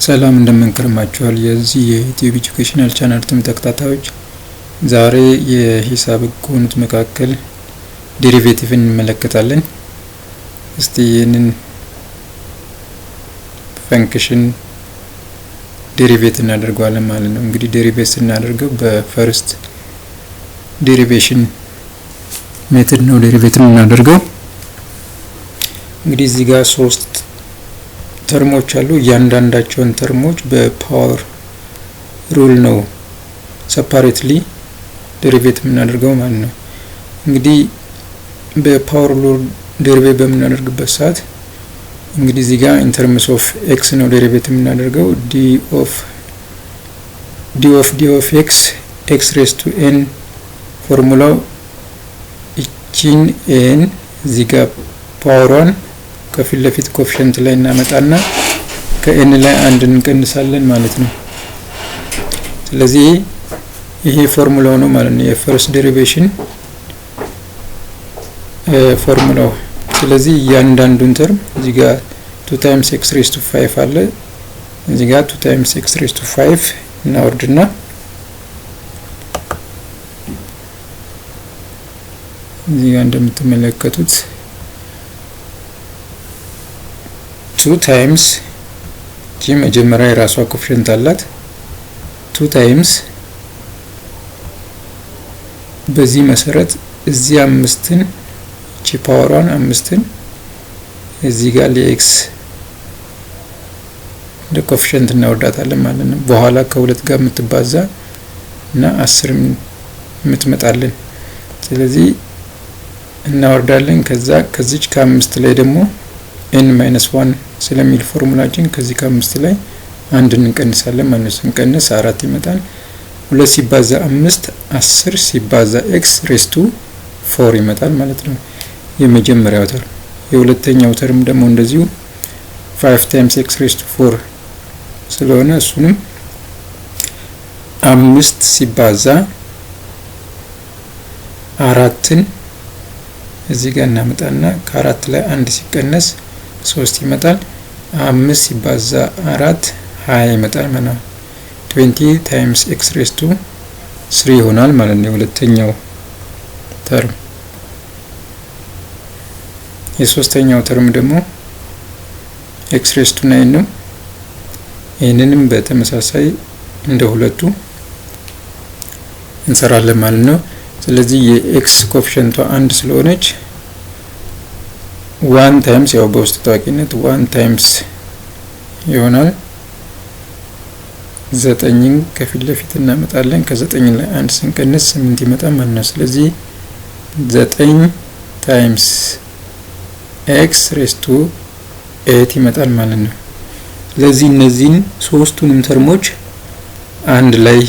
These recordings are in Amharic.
ሰላም እንደምንከርማችኋል የዚህ የዩቲዩብ ኤጁኬሽናል ቻናል ተከታታዮች ዛሬ የሂሳብ ህጎች መካከል ዴሪቬቲቭን እንመለከታለን። እስቲ ይህንን ፈንክሽን ዴሪቬት እናደርገዋለን ማለት ነው። እንግዲህ ዴሪቬት ስናደርገው በፈርስት ዴሪቬሽን ሜተድ ነው ዴሪቬት እናደርገው። እንግዲህ እዚህ ጋር ሶስት ተርሞች አሉ። እያንዳንዳቸውን ተርሞች በፓወር ሩል ነው ሰፓሬትሊ ዴሪቬት የምናደርገው ማለት ነው። እንግዲህ በፓወር ሩል ዴሪቬት በምናደርግበት ሰዓት እንግዲህ እዚህ ጋር ኢን ተርምስ ኦፍ ኤክስ ነው ዴሪቬት የምናደርገው። ዲ ኦፍ ኤክስ ሬስ ቱ ኤን ፎርሙላው እቺን ኤን እዚህ ጋር ፓወሯን ከፊት ለፊት ኮኤፊሺየንት ላይ እናመጣና ከኤን ላይ አንድ እንቀንሳለን ማለት ነው። ስለዚህ ይሄ ፎርሙላው ነው ማለት ነው የፈርስት ዴሪቬሽን ፎርሙላው። ስለዚህ እያንዳንዱን ተርም እዚህ ጋር 2 ታይምስ x ሬዝ ቱ 5 አለ። እዚህ ጋር 2 ታይምስ x ሬዝ ቱ 5 እናወርድና እዚህ ጋር እንደምትመለከቱት 2 ታይምስ ጂ መጀመሪያ የራሷ ኮኤፊሺየንት አላት 2 ታይምስ በዚህ መሰረት እዚህ አምስትን ጂ ፓወሯን አምስትን እዚህ ጋር ለኤክስ ለኮኤፊሺየንት እናወርዳታለን ማለት ነው። በኋላ ከሁለት ጋር የምትባዛ እና 10 የምትመጣልን ስለዚህ እናወርዳለን። ከዚች ከአምስት ላይ ደግሞ n-1 ስለሚል ፎርሙላችን ከዚህ ከአምስት ላይ አንድ እንቀንሳለን ማለት ነው። ስንቀንስ 4 ይመጣል። 2 ሲባዛ 5 10 ሲባዛ x ሬዝ ቱ 4 ይመጣል ማለት ነው የመጀመሪያው ተርም። የሁለተኛው ተርም ደግሞ እንደዚሁ 5 ታይምስ x ሬዝ ቱ 4 ስለሆነ እሱንም 5 ሲባዛ 4ን እዚህ ጋር እናመጣና ከአራት ላይ አንድ ሲቀነስ 3 ይመጣል። 5 ሲባዛ 4 20 ይመጣል ማለት ነው። 20 ታይምስ x ሬዝ ቱ 3 ይሆናል ማለት ነው የሁለተኛው ተርም። የሶስተኛው ተርም ደግሞ x ሬዝ ቱ 9 ነው። ይሄንንም በተመሳሳይ እንደ ሁለቱ እንሰራለን ማለት ነው። ስለዚህ የኤክስ ኮኤፊሺየንቷ 1 ስለሆነች 1 ታይምስ ያው በውስጥ ታዋቂነት 1 ታይምስ ይሆናል 9ን ከፊት ለፊት እናመጣለን። ከ9 ላይ 1 ስንቀንስ 8 ይመጣል ማለት ነው። ስለዚህ 9 ታይምስ ኤክስ ሬዝ ቱ 8 ይመጣል ማለት ነው። ስለዚህ እነዚህን ሶስቱንም ተርሞች አንድ ላይ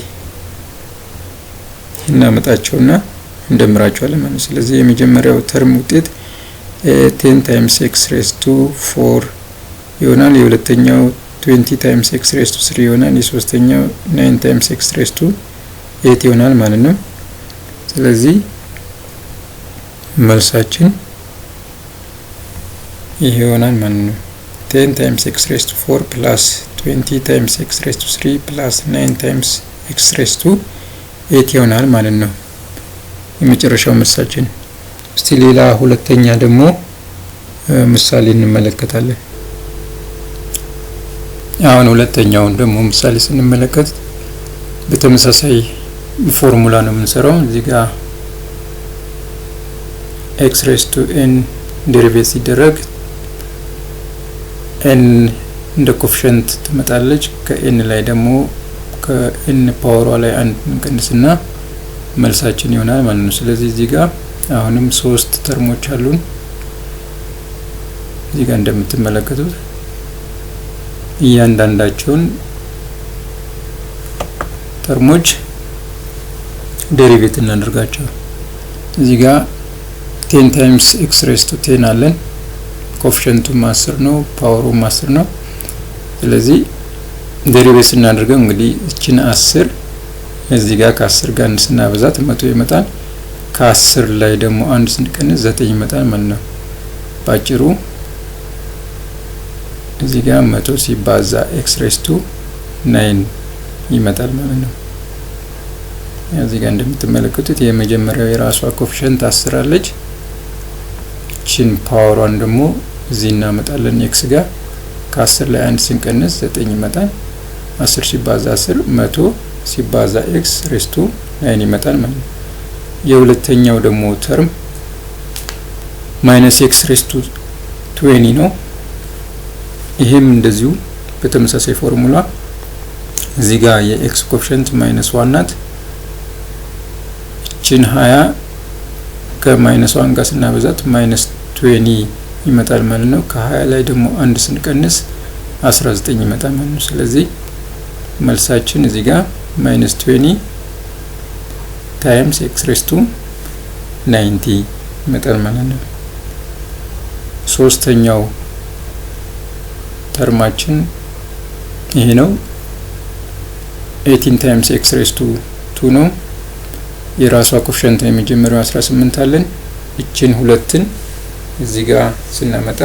እናመጣቸውና እንደምራቸዋለን ማለት ነው። ስለዚህ የመጀመሪያው ተርም ውጤት 10 ታይምስ x ሬዝ ቱ 4 ይሆናል። የሁለተኛው 20 ታይምስ x ሬዝ ቱ 3 ይሆናል። የሶስተኛው 9 ታይምስ x ሬዝ ቱ 8 ይሆናል ማለት ነው። ስለዚህ መልሳችን ይሄ ይሆናል ማለት ነው። 10 ታይምስ x ሬዝ ቱ 4 ፕላስ 20 ታይምስ x ሬዝ ቱ 3 ፕላስ 9 ታይምስ x ሬዝ ቱ 8 ይሆናል ማለት ነው የመጨረሻው መልሳችን። እስቲ ሌላ ሁለተኛ ደግሞ ምሳሌ እንመለከታለን። አሁን ሁለተኛውን ደግሞ ምሳሌ ስንመለከት በተመሳሳይ ፎርሙላ ነው የምንሰራው። እዚህ ጋር x ሬዝ ቱ n ዴሪቬት ሲደረግ n እንደ ኮኤፊሺየንት ትመጣለች። ከn ላይ ደግሞ ከn ፓወሯ ላይ አንድ እንቀንስና መልሳችን ይሆናል ማለት ነው። ስለዚህ እዚህ ጋር አሁንም ሶስት ተርሞች አሉን። እዚህ ጋር እንደምትመለከቱት እያንዳንዳቸውን ተርሞች ዴሪቬት እናደርጋቸው። እዚህ ጋር 10 ታይምስ x ሬዝ ቱ 10 አለን። ኮኤፊሺየንቱም 10 ነው፣ ፓወሩም 10 ነው። ስለዚህ ዴሪቬት ስናደርገው እንግዲህ እቺን 10 እዚህ ጋር ከ10 ጋር ስናበዛት 100 ይመጣል። ከ10 ላይ ደግሞ አንድ ስንቀንስ 9 ይመጣል ማለት ነው። ባጭሩ እዚህ ጋር 100 ሲባዛ x ሬዝ ቱ 9 ይመጣል ማለት ነው። እዚህ ጋር እንደምትመለከቱት የመጀመሪያው የራሷ ኮኤፊሺየንት 10 አለች። ቺን ፓወሯን ደግሞ እዚህ እናመጣለን x ጋር ከ10 ላይ 1 ስንቀንስ 9 ይመጣል። 10 ሲባዛ 10 100 ሲባዛ x ሬዝ ቱ 9 ይመጣል ማለት ነው። የሁለተኛው ደግሞ ተርም ማይነስ x ሬዝ ቱ 20 ነው። ይሄም እንደዚሁ በተመሳሳይ ፎርሙላ እዚህ ጋር የx ኮኤፊሺየንት -1 ናት። እቺን 20 ከ-1 ጋር ስናበዛት -20 ይመጣል ማለት ነው። ከ20 ላይ ደግሞ 1 ስንቀንስ 19 ይመጣል ማለት ነው። ስለዚህ መልሳችን እዚህ ጋር -20 ታይምስ x ሬዝ ቱ 90 ይመጣል ማለት ነው። ሶስተኛው ተርማችን ይሄ ነው። 18 ታይምስ x ሬዝ ቱ 2 ነው። የራሷ ኮኤፊሺየንት የመጀመሪያው 18 አለን። እቺን ሁለትን እዚህ ጋር ስናመጣ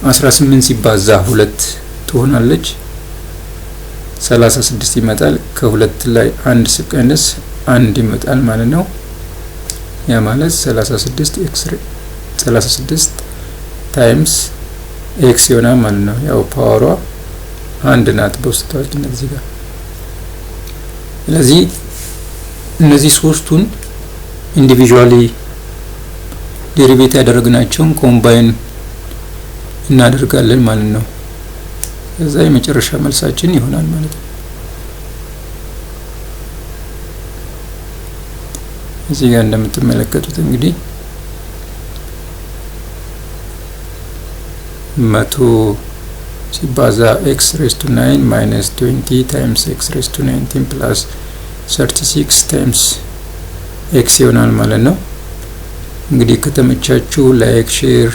18 ሲባዛ 2 ትሆናለች 36 ይመጣል። ከሁለት ላይ 1 ሲቀንስ 1 ይመጣል ማለት ነው። ያ ማለት 36 ታይምስ x ይሆናል ማለት ነው። ያው ፓወሯ 1 ናት በውስጥ ታዋቂነት እዚህ ጋር። ስለዚህ እነዚህ ሶስቱን ኢንዲቪጁዋሊ ዴሪቬት ያደረግናቸውን ኮምባይን እናደርጋለን ማለት ነው። ከዛ የመጨረሻ መልሳችን ይሆናል ማለት ነው። እዚህ ጋር እንደምትመለከቱት እንግዲህ 100 ሲባዛ x ሬዝ ቱ 9 ማይነስ 20 ታይምስ x ሬዝ ቱ 19 ፕላስ 36 ታይምስ x ይሆናል ማለት ነው። እንግዲህ ከተመቻችሁ ላይክ ሼር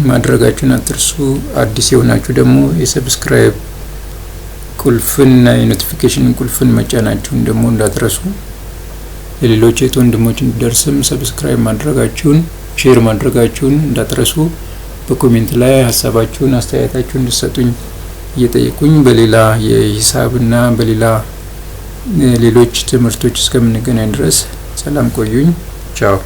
ማድረጋችሁን አትርሱ። አዲስ የሆናችሁ ደግሞ የሰብስክራይብ ቁልፍና የኖቲፊኬሽን ቁልፍን መጫናችሁን ደግሞ እንዳትረሱ። ለሌሎች ወንድሞች እንዲደርስም ሰብስክራይብ ማድረጋችሁን ሼር ማድረጋችሁን እንዳትረሱ። በኮሜንት ላይ ሀሳባችሁን አስተያየታችሁን እንድትሰጡኝ እየጠየቁኝ በሌላ የሂሳብና በሌላ ሌሎች ትምህርቶች እስከምንገናኝ ድረስ ሰላም ቆዩኝ። ቻው።